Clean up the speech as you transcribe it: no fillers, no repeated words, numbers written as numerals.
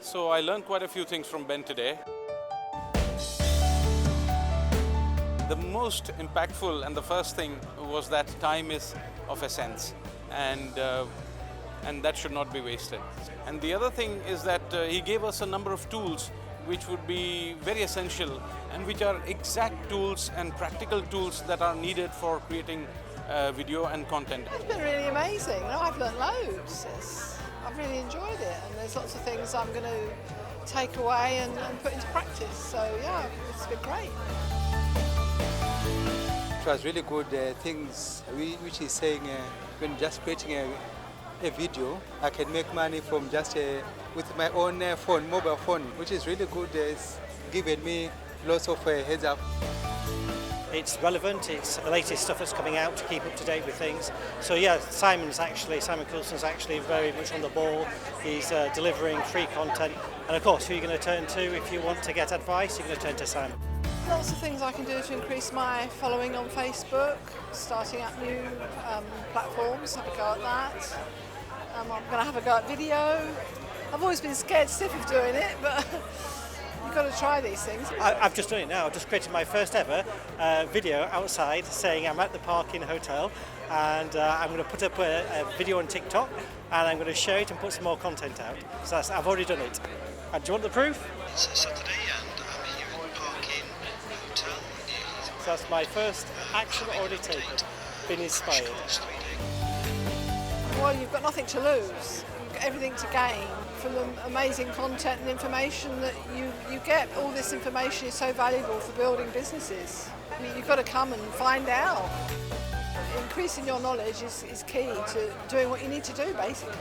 So I learned quite a few things from Ben today. The most impactful and the first thing was that time is of essence, and that should not be wasted. And the other thing is that he gave us a number of tools which would be very essential and which are exact tools and practical tools that are needed for creating video and content. It's been really amazing. I've learned loads. I've really enjoyed it, and there's lots of things I'm going to take away and put into practice. So yeah, it's been great. It was really good things which he's saying when just creating a video, I can make money from just with my own mobile phone, which is really good. It's given me lots of heads up. It's relevant, it's the latest stuff that's coming out to keep up to date with things. So yeah, Simon Coulson's actually very much on the ball. He's delivering free content. And of course, who you're going to turn to if you want to get advice, you're going to turn to Simon. Lots of things I can do to increase my following on Facebook, starting up new platforms, have a go at that. I'm going to have a go at video. I've always been scared stiff of doing it, but you've got to try these things. I've just done it now. I've just created my first ever video outside saying I'm at the Parkin Hotel, and I'm going to put up a video on TikTok, and I'm going to share it and put some more content out. So I've already done it. And do you want the proof? It's Saturday and I'm here at Parkin Hotel. So that's my first action already taken. Been inspired. Well, you've got nothing to lose. You've got everything to gain from the amazing content and information that you get. All this information is so valuable for building businesses. You've got to come and find out. Increasing your knowledge is key to doing what you need to do, basically.